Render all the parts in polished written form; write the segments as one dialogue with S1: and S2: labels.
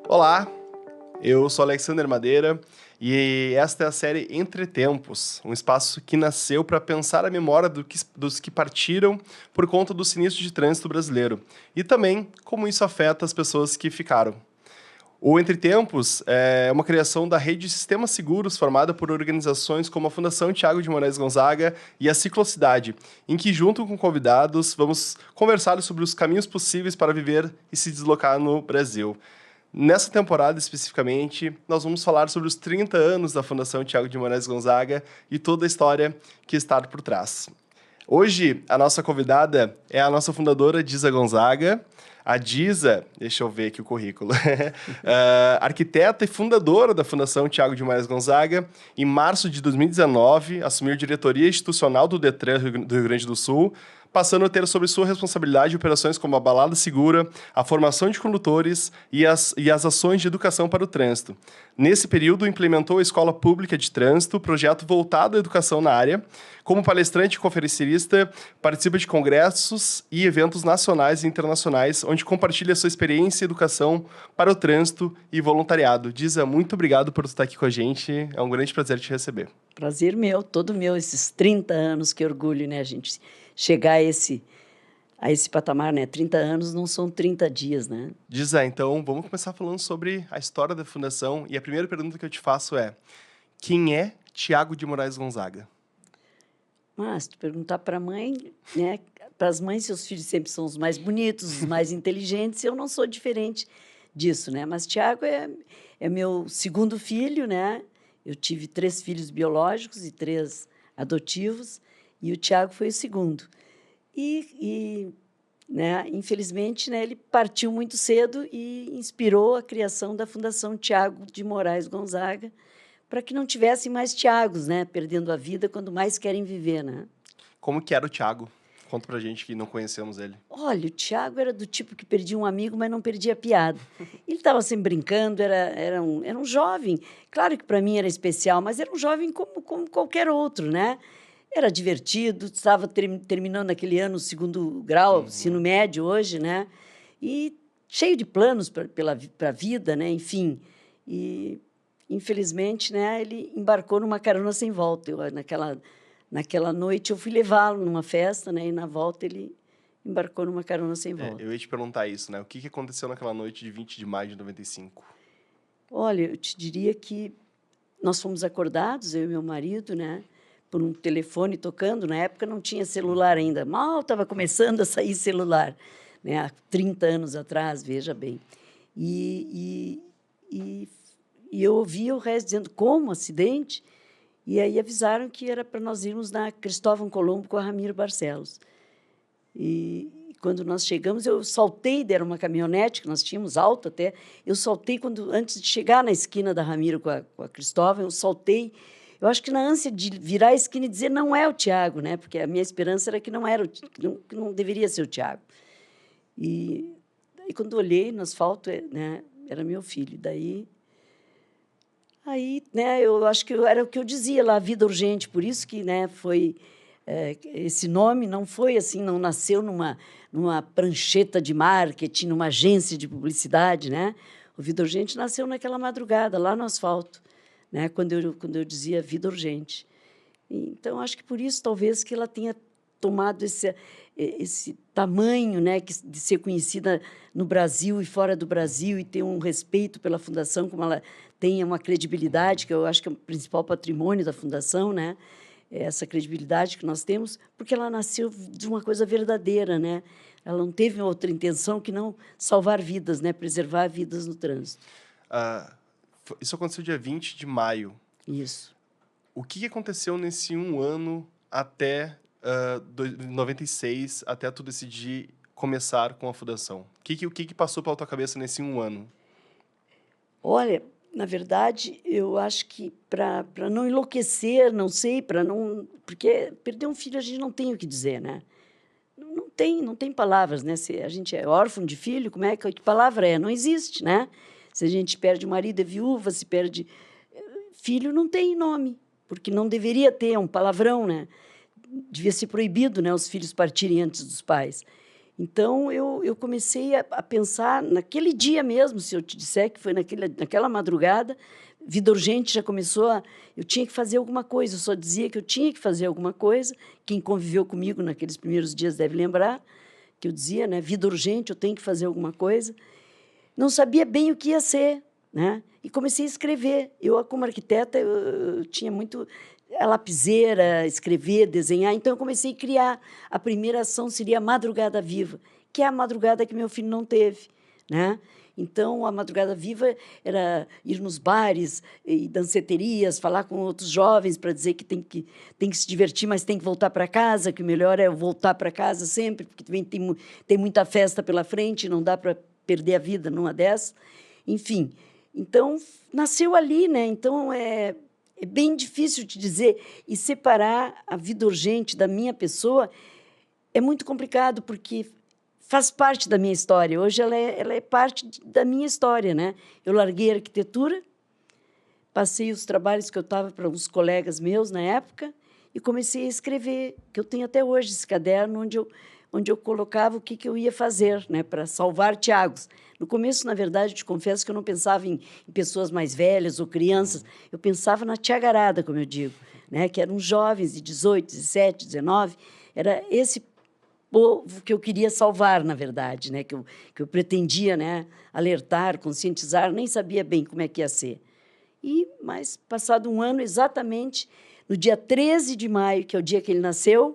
S1: Olá, eu sou Alexander Madeira e esta é a série Entre Tempos, um espaço que nasceu para pensar a memória dos que partiram por conta do sinistro de trânsito brasileiro e também como isso afeta as pessoas que ficaram. O Entre Tempos é uma criação da rede de sistemas seguros formada por organizações como a Fundação Tiago de Moraes Gonzaga e a Ciclocidade, em que, junto com convidados, vamos conversar sobre os caminhos possíveis para viver e se deslocar no Brasil. Nessa temporada, especificamente, nós vamos falar sobre os 30 anos da Fundação Tiago de Moraes Gonzaga e toda a história que está por trás. Hoje, a nossa convidada é a nossa fundadora, Diza Gonzaga. A Diza, deixa eu ver aqui o currículo, arquiteta e fundadora da Fundação Tiago de Moraes Gonzaga. Em março de 2019, assumiu diretoria institucional do Detran do Rio Grande do Sul, passando a ter sob sua responsabilidade operações como a balada segura, a formação de condutores e as ações de educação para o trânsito. Nesse período, implementou a Escola Pública de Trânsito, projeto voltado à educação na área. Como palestrante e conferencista, participa de congressos e eventos nacionais e internacionais, onde compartilha sua experiência e educação para o trânsito e voluntariado. Diza, muito obrigado por estar aqui com a gente. É um grande prazer te receber.
S2: Prazer meu, todo meu, esses 30 anos, que orgulho, né, a gente chegar a esse patamar, né? 30 anos não são 30 dias, né?
S1: Diza, então, vamos começar falando sobre a história da Fundação. E a primeira pergunta que eu te faço é: quem é Tiago de Moraes Gonzaga?
S2: Mas, se tu perguntar para a mãe, né? Para as mães, seus filhos sempre são os mais bonitos, os mais inteligentes, eu não sou diferente disso, né? Mas Tiago é meu segundo filho, né? Eu tive 3 filhos biológicos e 3 adotivos, e o Tiago foi o segundo. Né, infelizmente, né, ele partiu muito cedo e inspirou a criação da Fundação Tiago de Moraes Gonzaga, para que não tivessem mais Tiagos, né, perdendo a vida quando mais querem viver, né?
S1: Como que era o Tiago? Conta pra gente que não conhecemos ele.
S2: Olha, o Tiago era do tipo que perdia um amigo, mas não perdia a piada. Ele estava sempre brincando, era um jovem. Claro que para mim era especial, mas era um jovem como qualquer outro, né? Era divertido, estava terminando aquele ano o 2º grau, ensino médio hoje, né? E cheio de planos para a vida, né? Enfim. E, infelizmente, né, ele embarcou numa carona sem volta. Naquela noite eu fui levá-lo numa festa, né? E na volta ele embarcou numa carona sem volta.
S1: Eu ia te perguntar isso, né? O que aconteceu naquela noite de 20 de maio de 95?
S2: Olha, eu te diria que nós fomos acordados, eu e meu marido, né? Por um telefone tocando. Na época não tinha celular ainda. Mal estava começando a sair celular, né? Há 30 anos atrás, veja bem. E eu ouvi o resto dizendo, como acidente? E aí avisaram que era para nós irmos na Cristóvão Colombo com a Ramiro Barcelos. E quando nós chegamos, eu saltei, era uma caminhonete que nós tínhamos, alta até, eu saltei, antes de chegar na esquina da Ramiro com a Cristóvão, eu saltei. Eu acho que na ânsia de virar a esquina e dizer não é o Tiago, né? Porque a minha esperança era que que não deveria ser o Tiago. E daí, quando olhei no asfalto, né, era meu filho. Aí, né, eu acho que era o que eu dizia lá, vida urgente. Por isso que, né, foi esse nome não foi assim, não nasceu numa prancheta de marketing, numa agência de publicidade, né? O Vida Urgente nasceu naquela madrugada, lá no asfalto, né? Quando eu dizia vida urgente. Então, acho que por isso, talvez, que ela tenha tomado esse tamanho, né, de ser conhecida no Brasil e fora do Brasil, e ter um respeito pela Fundação, como ela tem uma credibilidade, que eu acho que é o principal patrimônio da Fundação, né? Essa credibilidade que nós temos, porque ela nasceu de uma coisa verdadeira, né? Ela não teve outra intenção que não salvar vidas, né? Preservar vidas no trânsito.
S1: Isso aconteceu dia 20 de maio.
S2: Isso.
S1: O que aconteceu nesse um ano até 96, até tu decidir começar com a Fundação? O que passou pela tua cabeça nesse um ano?
S2: Olha, na verdade, eu acho que para não enlouquecer, não sei, porque perder um filho a gente não tem o que dizer, né? Não tem palavras, né? Se a gente é órfão de filho, que palavra é? Não existe, né? Se a gente perde o marido, é viúva, se perde filho, não tem nome, porque não deveria ter, é um palavrão, né? Devia ser proibido, né, os filhos partirem antes dos pais. Então, eu comecei a pensar, naquele dia mesmo, se eu te disser que foi naquela madrugada, Vida Urgente já começou eu tinha que fazer alguma coisa, eu só dizia que eu tinha que fazer alguma coisa. Quem conviveu comigo naqueles primeiros dias deve lembrar que eu dizia, né, Vida Urgente, eu tenho que fazer alguma coisa. Não sabia bem o que ia ser, né? E comecei a escrever. Eu, como arquiteta, eu tinha muito a lapiseira, escrever, desenhar. Então, eu comecei a criar. A primeira ação seria a Madrugada Viva, que é a madrugada que meu filho não teve, né? Então, a Madrugada Viva era ir nos bares e danceterias, falar com outros jovens para dizer que tem que se divertir, mas tem que voltar para casa, que o melhor é voltar para casa sempre, porque tem muita festa pela frente, não dá para perder a vida numa dessas. Enfim, então, nasceu ali, né? Então, é bem difícil te dizer. E separar a Vida Urgente da minha pessoa é muito complicado, porque faz parte da minha história. Hoje ela é parte da minha história, né? Eu larguei a arquitetura, passei os trabalhos que eu estava para uns colegas meus na época e comecei a escrever, que eu tenho até hoje esse caderno onde eu colocava o que eu ia fazer, né, para salvar Tiagos. No começo, na verdade, eu te confesso que eu não pensava em pessoas mais velhas ou crianças, eu pensava na tiagarada, como eu digo, né, que eram jovens de 18, 17, 19, era esse povo que eu queria salvar, na verdade, né, que eu pretendia, né, alertar, conscientizar, nem sabia bem como é que ia ser. Mas, passado um ano, exatamente, no dia 13 de maio, que é o dia que ele nasceu,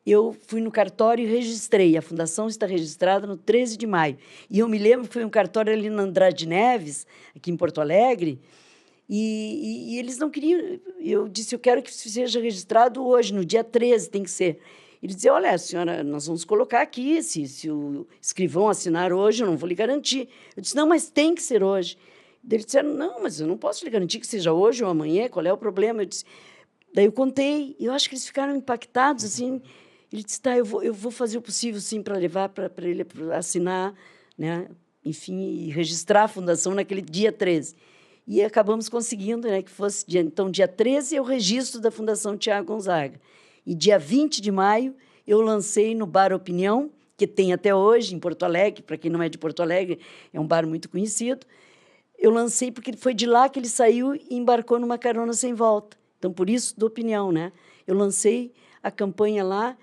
S2: eu fui no cartório e registrei. A fundação está registrada no 13 de maio. E eu me lembro que foi um cartório ali na Andrade Neves, aqui em Porto Alegre, e eles não queriam. Eu disse, eu quero que seja registrado hoje, no dia 13, tem que ser. Ele dizia, olha, senhora, nós vamos colocar aqui, se o escrivão assinar hoje, eu não vou lhe garantir. Eu disse, não, mas tem que ser hoje. Eles disseram, não, mas eu não posso lhe garantir que seja hoje ou amanhã, qual é o problema? Eu disse, daí eu contei, e eu acho que eles ficaram impactados, assim. Ele disse, tá, eu vou fazer o possível, sim, para levar para ele assinar, né? Enfim, e registrar a fundação naquele dia 13. E acabamos conseguindo, né, que fosse então, dia 13 é o registro da Fundação Tiago Gonzaga. E dia 20 de maio eu lancei no Bar Opinião, que tem até hoje em Porto Alegre, para quem não é de Porto Alegre, é um bar muito conhecido. Eu lancei porque foi de lá que ele saiu e embarcou numa carona sem volta. Então, por isso, do Opinião, né? Eu lancei a campanha lá,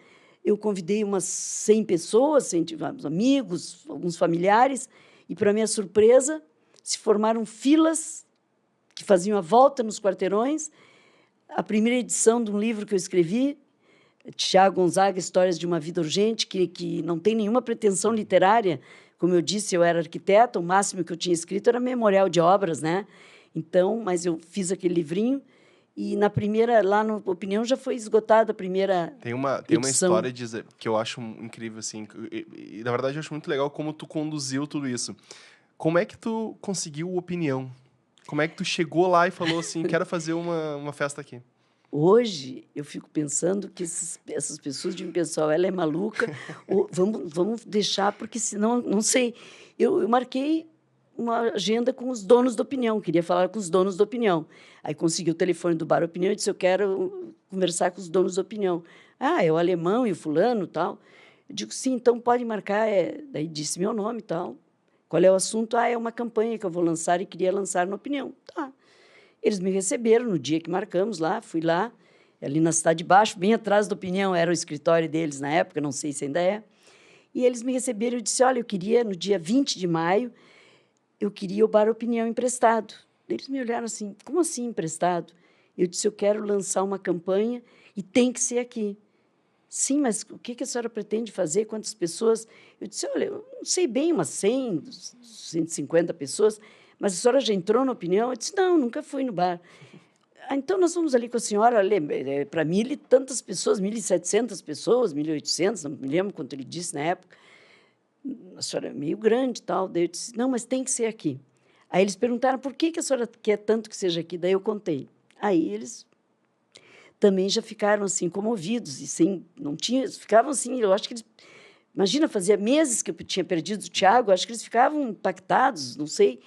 S2: eu convidei umas 100 pessoas, 100 amigos, alguns familiares, e, para minha surpresa, se formaram filas que faziam a volta nos quarteirões. A primeira edição de um livro que eu escrevi, Tiago Gonzaga, Histórias de uma Vida Urgente, que não tem nenhuma pretensão literária. Como eu disse, eu era arquiteta, o máximo que eu tinha escrito era memorial de obras, né? Então, mas eu fiz aquele livrinho e na primeira, lá no Opinião, já foi esgotada a primeira
S1: Tem uma história que eu acho incrível, assim, e na verdade eu acho muito legal como tu conduziu tudo isso. Como é que tu conseguiu Opinião? Como é que tu chegou lá e falou assim, quero fazer uma festa aqui?
S2: Hoje, eu fico pensando que essas pessoas dizem, pessoal, ela é maluca, ou vamos deixar, porque senão, não sei. Eu marquei uma agenda com os donos da Opinião, queria falar com os donos da Opinião. Aí consegui o telefone do Bar Opinião e disse, eu quero conversar com os donos da Opinião. Ah, é o alemão e o fulano e tal. Eu digo, sim, então pode marcar. Daí disse meu nome e tal. Qual é o assunto? Ah, é uma campanha que eu vou lançar e queria lançar na Opinião. Tá. Eles me receberam no dia que marcamos lá, fui lá, ali na Cidade de Baixo, bem atrás da Opinião, era o escritório deles na época, não sei se ainda é. E eles me receberam e eu disse, olha, eu queria, no dia 20 de maio, eu queria o Bar Opinião emprestado. Eles me olharam assim, como assim emprestado? Eu disse, eu quero lançar uma campanha e tem que ser aqui. Sim, mas o que a senhora pretende fazer? Quantas pessoas? Eu disse, olha, eu não sei bem, umas 100, 150 pessoas, mas a senhora já entrou na Opinião? Eu disse, não, nunca fui no bar. Ah, então, nós vamos ali com a senhora, para 1.000 e tantas pessoas, 1.700 pessoas, 1.800, não me lembro quanto ele disse na época. A senhora é meio grande e tal. Daí eu disse, não, mas tem que ser aqui. Aí eles perguntaram, por que a senhora quer tanto que seja aqui? Daí eu contei. Aí eles também já ficaram assim, comovidos, e sem, não tinha, ficavam assim, eu acho que eles... Imagina, fazia meses que eu tinha perdido o Tiago, acho que eles ficavam impactados, não sei.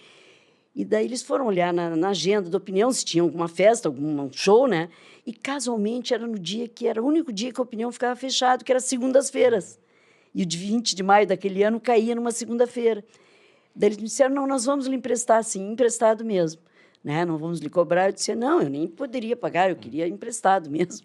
S2: E daí eles foram olhar na agenda da Opinião se tinha alguma festa, algum show, né? E, casualmente, era no dia que era o único dia que a Opinião ficava fechado, que era segundas-feiras. E o de 20 de maio daquele ano caía numa segunda-feira. Daí eles me disseram, não, nós vamos lhe emprestar, sim, emprestado mesmo. Né? Não vamos lhe cobrar. Eu disse, não, eu nem poderia pagar, eu queria emprestado mesmo.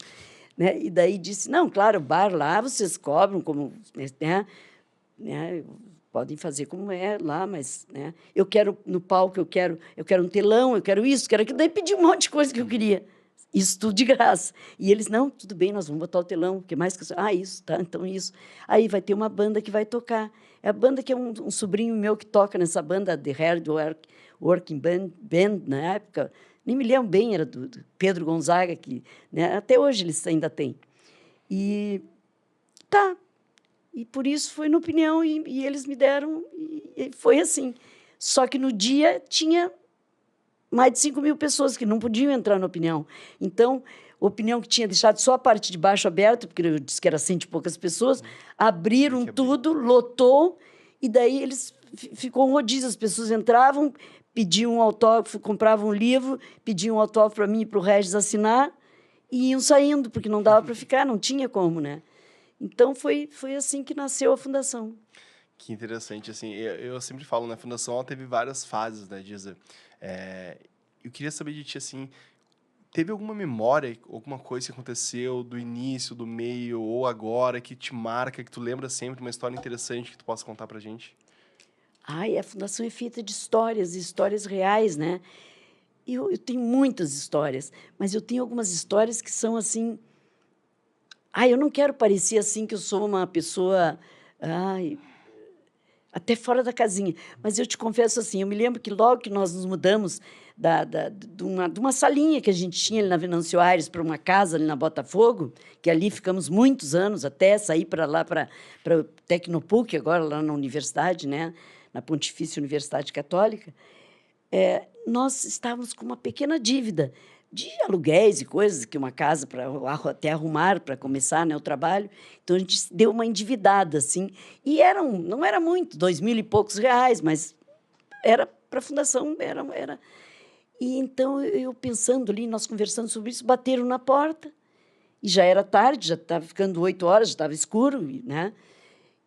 S2: Né? E daí disse, não, claro, o bar lá vocês cobram, como, né? Podem fazer como é lá, mas né? Eu quero no palco, eu quero um telão, eu quero isso, quero aquilo. Daí pedi um monte de coisa que eu queria. Isso tudo de graça. E eles, não, tudo bem, nós vamos botar o telão. O que mais que eu... Ah, isso, tá, então isso. Aí vai ter uma banda que vai tocar. É a banda que é um sobrinho meu que toca nessa banda, The Hard Working Band, na época. Nem me lembro bem, era do Pedro Gonzaga, que né, até hoje eles ainda têm. E tá. E por isso foi na opinião, e eles me deram, e foi assim. Só que no dia tinha mais de 5 mil pessoas que não podiam entrar na opinião. Então, a opinião que tinha deixado só a parte de baixo aberta, porque eu disse que era 100 e poucas pessoas, abriram tudo, lotou, e daí eles ficou um rodízio. As pessoas entravam, pediam um autógrafo, compravam um livro, pediam um autógrafo para mim e para o Regis assinar, e iam saindo, porque não dava para ficar, não tinha como, né? Então, foi assim que nasceu a Fundação.
S1: Que interessante, assim, eu sempre falo, né, a Fundação ela teve várias fases, né, Disa? Eu queria saber de ti, assim, teve alguma memória, alguma coisa que aconteceu do início, do meio, ou agora, que te marca, que tu lembra sempre, uma história interessante que tu possa contar pra gente?
S2: Ai, a Fundação é feita de histórias reais, né? Eu tenho muitas histórias, mas eu tenho algumas histórias que são, assim... Ai, eu não quero parecer, assim, que eu sou uma pessoa... Ai, até fora da casinha. Mas eu te confesso assim, eu me lembro que logo que nós nos mudamos de uma salinha que a gente tinha ali na Venâncio Aires para uma casa ali na Botafogo, que ali ficamos muitos anos até sair para lá, para o Tecnopuc, agora lá na universidade, né? Na Pontifícia Universidade Católica, nós estávamos com uma pequena dívida de aluguéis e coisas, que uma casa para até arrumar, para começar, né, o trabalho. Então, a gente deu uma endividada, assim. E não era muito, 2.000 e poucos reais, mas era para a fundação, era. E então, eu pensando ali, nós conversando sobre isso, bateram na porta, e já era tarde, já estava ficando 8 horas, já estava escuro, né?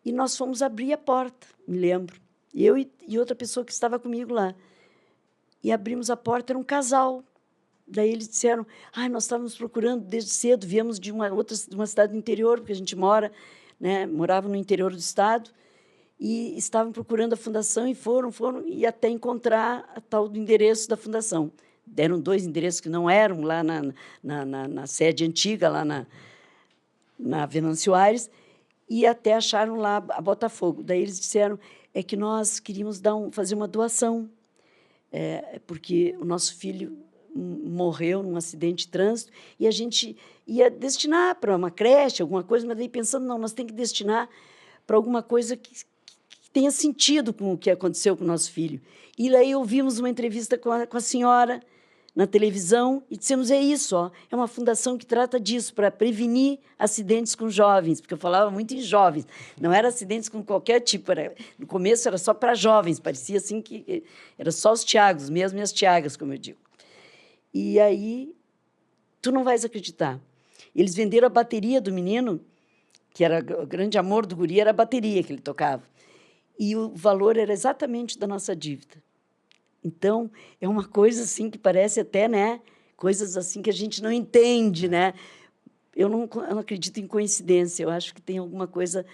S2: E nós fomos abrir a porta, me lembro. Eu e outra pessoa que estava comigo lá. E abrimos a porta, era um casal. Daí eles disseram, nós estávamos procurando desde cedo, viemos de uma cidade do interior, porque a gente morava no interior do estado, e estavam procurando a fundação e foram, e até encontrar a tal do endereço da fundação. Deram 2 endereços que não eram lá na sede antiga, lá na Venâncio Aires, e até acharam lá a Botafogo. Daí eles disseram, é que nós queríamos fazer uma doação, porque o nosso filho morreu num acidente de trânsito e a gente ia destinar para uma creche, alguma coisa, mas daí pensando, não, nós temos que destinar para alguma coisa que tenha sentido com o que aconteceu com o nosso filho. E daí ouvimos uma entrevista com a senhora na televisão e dissemos, é isso, é uma fundação que trata disso, para prevenir acidentes com jovens, porque eu falava muito em jovens, não era acidentes com qualquer tipo, no começo era só para jovens, parecia assim que era só os Tiagos mesmo e as Tiagas, como eu digo. E aí, tu não vais acreditar. Eles venderam a bateria do menino, que era o grande amor do guri, era a bateria que ele tocava. E o valor era exatamente da nossa dívida. Então, é uma coisa assim que parece até, né? Coisas assim que a gente não entende, né? Eu não acredito em coincidência, eu acho que tem alguma coisa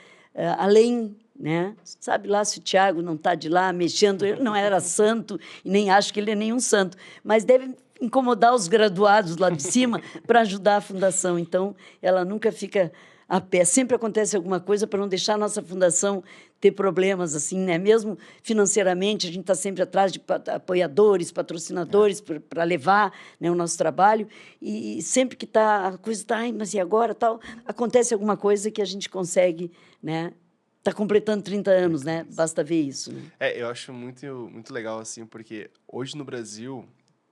S2: além, né? Sabe lá se o Tiago não está de lá mexendo, ele não era santo e nem acho que ele é nenhum santo, mas deve incomodar os graduados lá de cima para ajudar a fundação. Então, ela nunca fica a pé. Sempre acontece alguma coisa para não deixar a nossa fundação ter problemas, assim, né? Mesmo financeiramente, a gente está sempre atrás de apoiadores, patrocinadores para levar, né, o nosso trabalho. E sempre que a coisa está, mas e agora? Tal, acontece alguma coisa que a gente consegue, né? Está completando 30 anos, né? Basta ver isso. Né?
S1: Eu acho muito, muito legal, assim, porque hoje no Brasil,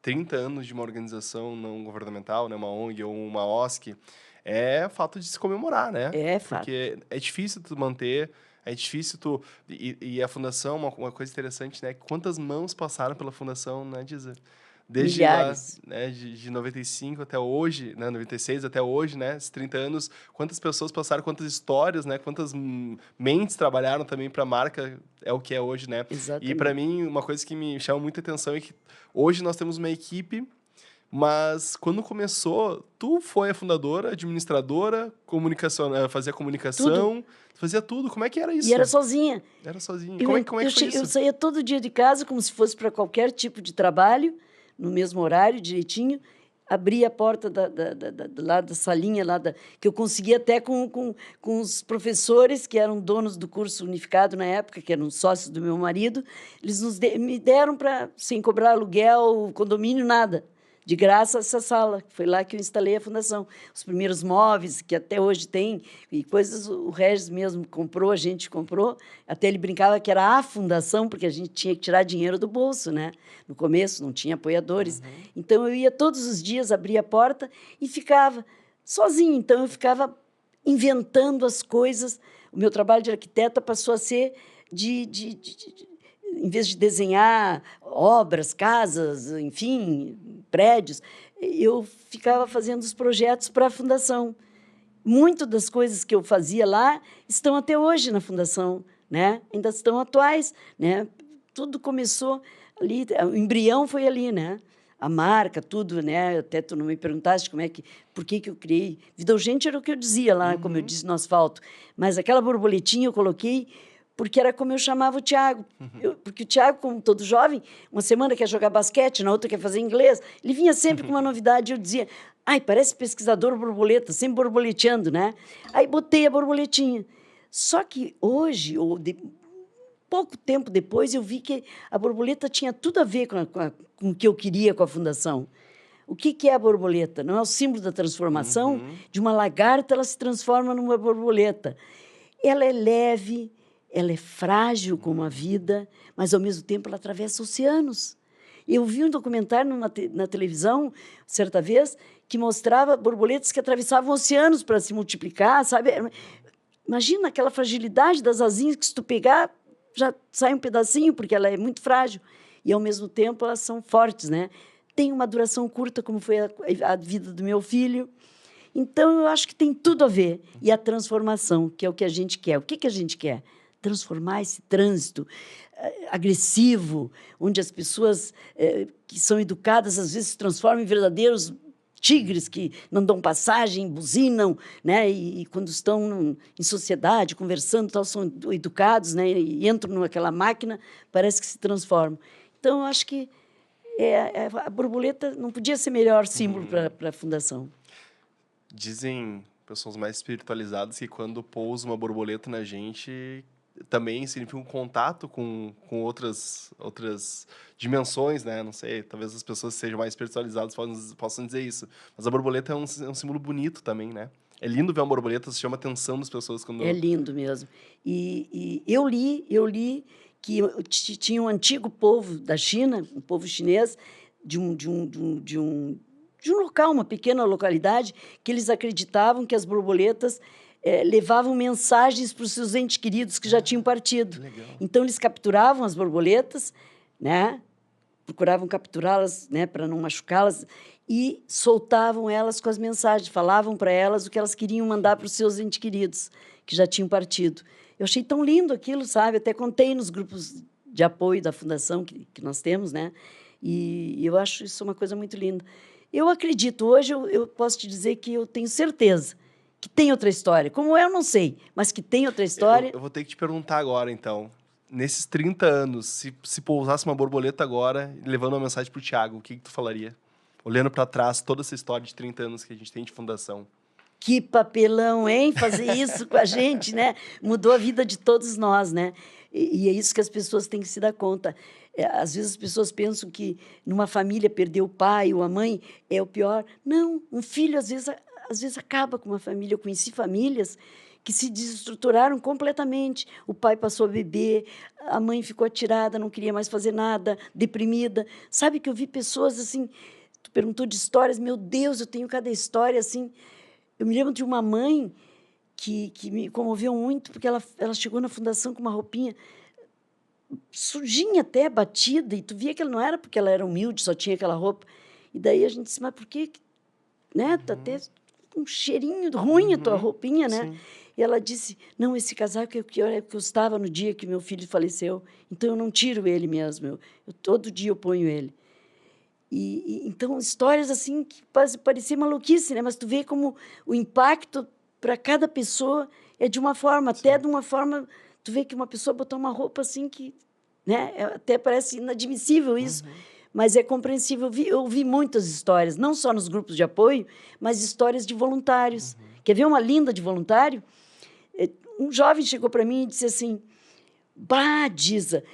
S1: 30 anos de uma organização não governamental, né, uma ONG ou uma OSC, é fato de se comemorar, né?
S2: É fato.
S1: Porque é difícil tu manter, é difícil tu... E a fundação, uma coisa interessante, né? Quantas mãos passaram pela fundação, né, Disa? Desde lá,
S2: milhares.
S1: né, de 95 até hoje, né, 96 até hoje, né, esses 30 anos, quantas pessoas passaram, quantas histórias, né, quantas mentes trabalharam também para a marca, é o que é hoje, né? E para
S2: Exatamente.
S1: mim, uma coisa que me chama muita atenção é que hoje nós temos uma equipe, mas quando começou, tu foi a fundadora, administradora, fazia
S2: Tudo.
S1: comunicação, fazia tudo. Como é que era
S2: E era
S1: isso?
S2: sozinha.
S1: Era sozinho.
S2: Eu,
S1: Como é que foi
S2: eu
S1: isso?
S2: saía todo dia de casa, como se fosse para qualquer tipo de trabalho, no mesmo horário, direitinho. Abria a porta lá da salinha, que eu conseguia até com os professores, que eram donos do curso unificado na época, que eram sócios do meu marido. Eles me deram sem cobrar aluguel, condomínio, nada. De graça, essa sala. Foi lá que eu instalei a fundação. Os primeiros móveis, que até hoje tem, e coisas, o Regis mesmo comprou, a gente comprou. Até ele brincava que era a fundação, porque a gente tinha que tirar dinheiro do bolso, né? No começo, não tinha apoiadores. Então, eu ia todos os dias, abria a porta e ficava sozinha. Então, eu ficava inventando as coisas. O meu trabalho de arquiteta passou a ser em vez de desenhar obras, casas, enfim, prédios, eu ficava fazendo os projetos para a fundação. Muitas das coisas que eu fazia lá estão até hoje na fundação, né? Ainda estão atuais, né? Tudo começou ali, o embrião foi ali, né? A marca, tudo, né? Até tu não me perguntaste por que eu criei. Vida Urgente era o que eu dizia lá, como eu disse no asfalto. Mas aquela borboletinha eu coloquei porque era como eu chamava o Tiago. Porque o Tiago, como todo jovem, uma semana quer jogar basquete, na outra quer fazer inglês. Ele vinha sempre com uma novidade. Eu dizia, ai, parece pesquisador borboleta, sempre borboleteando, né? Aí botei a borboletinha. Só que hoje, pouco tempo depois, eu vi que a borboleta tinha tudo a ver com o que eu queria com a fundação. O que é a borboleta? Não é o símbolo da transformação? De uma lagarta, ela se transforma numa borboleta. Ela é leve, ela é frágil como a vida, mas, ao mesmo tempo, ela atravessa oceanos. Eu vi um documentário na televisão, certa vez, que mostrava borboletas que atravessavam oceanos para se multiplicar, sabe? Imagina aquela fragilidade das asinhas que, se tu pegar, já sai um pedacinho, porque ela é muito frágil. E, ao mesmo tempo, elas são fortes, né? Tem uma duração curta, como foi a vida do meu filho. Então, eu acho que tem tudo a ver. E a transformação, que é o que a gente quer. O que a gente quer? Transformar esse trânsito agressivo, onde as pessoas que são educadas, às vezes, se transformam em verdadeiros tigres que não dão passagem, buzinam, né? E quando estão em sociedade, conversando, tal, são educados, né? E entram naquela máquina, parece que se transformam. Então, eu acho que a borboleta não podia ser melhor símbolo para a fundação.
S1: Dizem pessoas mais espiritualizadas que quando pousa uma borboleta na gente, também significa um contato com outras dimensões, né? Não sei, talvez as pessoas que sejam mais espiritualizadas possam dizer isso. Mas a borboleta é um símbolo bonito também, né? É lindo ver uma borboleta, chama a atenção das pessoas
S2: É
S1: quando...
S2: lindo mesmo. E eu li que tinha um antigo povo da China, um povo chinês, de um local, uma pequena localidade, que eles acreditavam que as borboletas levavam mensagens para os seus entes queridos que já tinham partido.
S1: Legal.
S2: Então, eles capturavam as borboletas, né? Procuravam capturá-las, né, para não machucá-las, e soltavam elas com as mensagens, falavam para elas o que elas queriam mandar para os seus entes queridos, que já tinham partido. Eu achei tão lindo aquilo, sabe? Até contei nos grupos de apoio da fundação que nós temos, né? E eu acho isso uma coisa muito linda. Eu acredito, hoje eu posso te dizer que eu tenho certeza que tem outra história. Como eu não sei, mas que tem outra história.
S1: Eu vou ter que te perguntar agora, então. Nesses 30 anos, se pousasse uma borboleta agora, levando uma mensagem pro Thiago, o que tu falaria? Olhando para trás, toda essa história de 30 anos que a gente tem de fundação.
S2: Que papelão, hein? Fazer isso com a gente, né? Mudou a vida de todos nós, né? E é isso que as pessoas têm que se dar conta. Às vezes as pessoas pensam que numa família perder o pai ou a mãe é o pior. Não, um filho às vezes acaba com uma família. Eu conheci famílias que se desestruturaram completamente. O pai passou a beber, a mãe ficou atirada, não queria mais fazer nada, deprimida. Sabe que eu vi pessoas assim... Tu perguntou de histórias, meu Deus, eu tenho cada história assim... Eu me lembro de uma mãe que me comoveu muito, porque ela chegou na fundação com uma roupinha sujinha até, batida, e tu via que ela não era porque ela era humilde, só tinha aquela roupa. E daí a gente disse, mas por que, né? Tá até um cheirinho ruim a tua roupinha, né?
S1: Sim.
S2: E ela disse, não, esse casaco é o que eu estava no dia que meu filho faleceu, então eu não tiro ele mesmo, todo dia eu ponho ele. Então, histórias assim que parecia maluquice, né? Mas tu vê como o impacto para cada pessoa é de uma forma, até de uma forma... Tu vê que uma pessoa botou uma roupa assim que... né? Até parece inadmissível isso, mas é compreensível. Eu ouvi muitas histórias, não só nos grupos de apoio, mas histórias de voluntários. Quer ver uma linda de voluntário? Um jovem chegou para mim e disse assim, bah, Disa,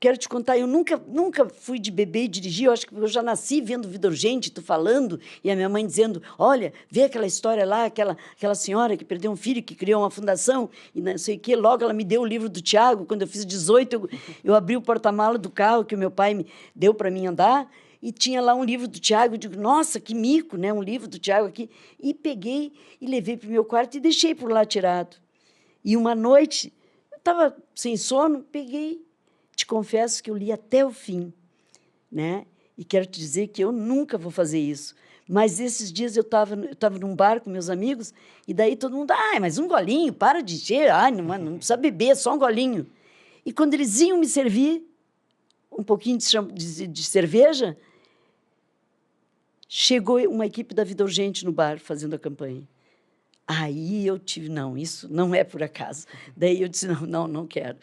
S2: quero te contar, eu nunca fui de beber e dirigir, eu acho que eu já nasci vendo Vida Urgente, tu falando, e a minha mãe dizendo, olha, vê aquela história lá, aquela senhora que perdeu um filho, que criou uma fundação, e não sei o quê, logo ela me deu o livro do Tiago, quando eu fiz 18, eu abri o porta-mala do carro que o meu pai me deu para mim andar, e tinha lá um livro do Tiago, eu digo, nossa, que mico, né, um livro do Tiago aqui, e peguei e levei para o meu quarto e deixei por lá tirado. E uma noite, eu estava sem sono, peguei, te confesso que eu li até o fim, né? E quero te dizer que eu nunca vou fazer isso. Mas esses dias eu estava num bar com meus amigos, e daí todo mundo, mas um golinho, para de encher, não precisa beber, só um golinho. E quando eles iam me servir um pouquinho de cerveja, chegou uma equipe da Vida Urgente no bar fazendo a campanha. Aí eu tive, não, isso não é por acaso. Daí eu disse, não quero.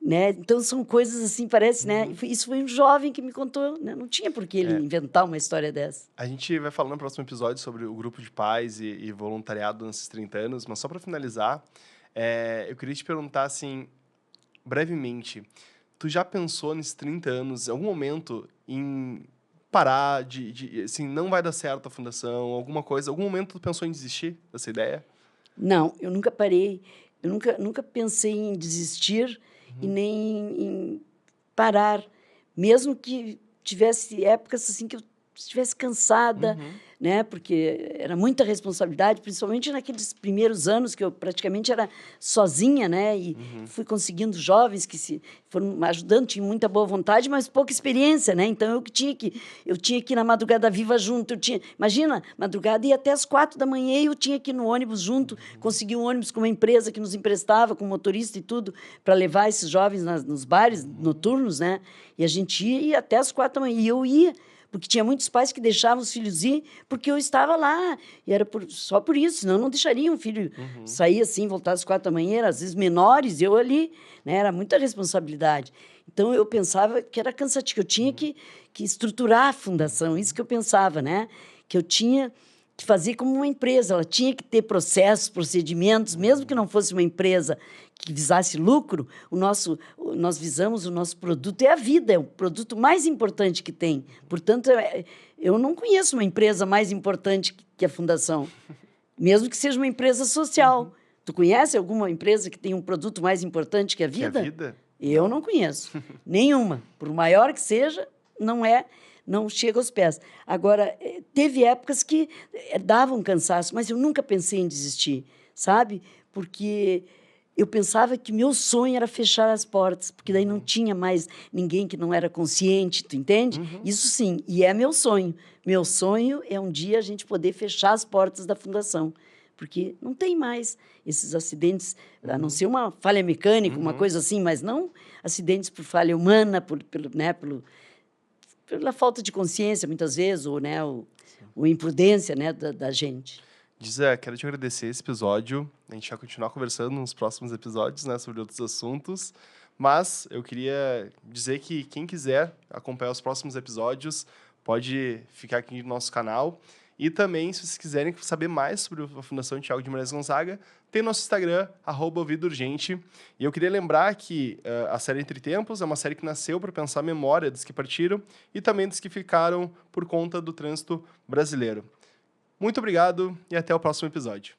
S2: Né? Então, são coisas assim, parece, né? Isso foi um jovem que me contou, né? Não tinha por que ele inventar uma história dessa.
S1: A gente vai falar no próximo episódio sobre o grupo de pais e voluntariado nesses 30 anos, mas só para finalizar, eu queria te perguntar, assim, brevemente, tu já pensou nesses 30 anos, em algum momento, em parar assim, não vai dar certo a fundação, alguma coisa, algum momento tu pensou em desistir dessa ideia?
S2: Não, eu nunca parei, eu nunca pensei em desistir e nem em parar, mesmo que tivesse épocas assim que eu estivesse cansada, né? Porque era muita responsabilidade, principalmente naqueles primeiros anos que eu praticamente era sozinha, né? E fui conseguindo jovens que se foram ajudando, tinha muita boa vontade, mas pouca experiência, né? Então eu tinha que ir na madrugada viva junto, imagina, madrugada ia até as 4 da manhã e eu tinha que ir no ônibus junto, consegui um ônibus com uma empresa que nos emprestava, com motorista e tudo, para levar esses jovens nos bares noturnos, né? E a gente ia até as 4 da manhã, e eu ia, porque tinha muitos pais que deixavam os filhos ir porque eu estava lá. E era só por isso, senão não deixaria um filho sair assim, voltar às 4 da manhã, às vezes menores, eu ali, né? Era muita responsabilidade. Então, eu pensava que era cansativo, que eu tinha que estruturar a fundação, isso que eu pensava, né? Que eu tinha que fazer como uma empresa, ela tinha que ter processos, procedimentos, mesmo que não fosse uma empresa que visasse lucro, nós visamos o nosso produto, é a vida, é o produto mais importante que tem. Portanto, eu não conheço uma empresa mais importante que a Fundação, mesmo que seja uma empresa social. Tu conhece alguma empresa que tem um produto mais importante que a vida?
S1: Que a vida?
S2: Eu não conheço. Nenhuma. Por maior que seja, não chega aos pés. Agora, teve épocas que davam cansaço, mas eu nunca pensei em desistir, sabe? Porque eu pensava que meu sonho era fechar as portas, porque daí não tinha mais ninguém que não era consciente, tu entende? Isso sim, e é meu sonho. Meu sonho é um dia a gente poder fechar as portas da Fundação, porque não tem mais esses acidentes, a não ser uma falha mecânica, uma coisa assim, mas não acidentes por falha humana, pela falta de consciência, muitas vezes, ou, né, ou imprudência, né, da gente.
S1: Disa, quero te agradecer esse episódio. A gente vai continuar conversando nos próximos episódios, né, sobre outros assuntos. Mas eu queria dizer que quem quiser acompanhar os próximos episódios pode ficar aqui no nosso canal. E também, se vocês quiserem saber mais sobre a Fundação Tiago de Moraes Gonzaga, tem nosso Instagram, @VidaUrgente. E eu queria lembrar que a série Entre Tempos é uma série que nasceu para pensar a memória dos que partiram e também dos que ficaram por conta do trânsito brasileiro. Muito obrigado e até o próximo episódio.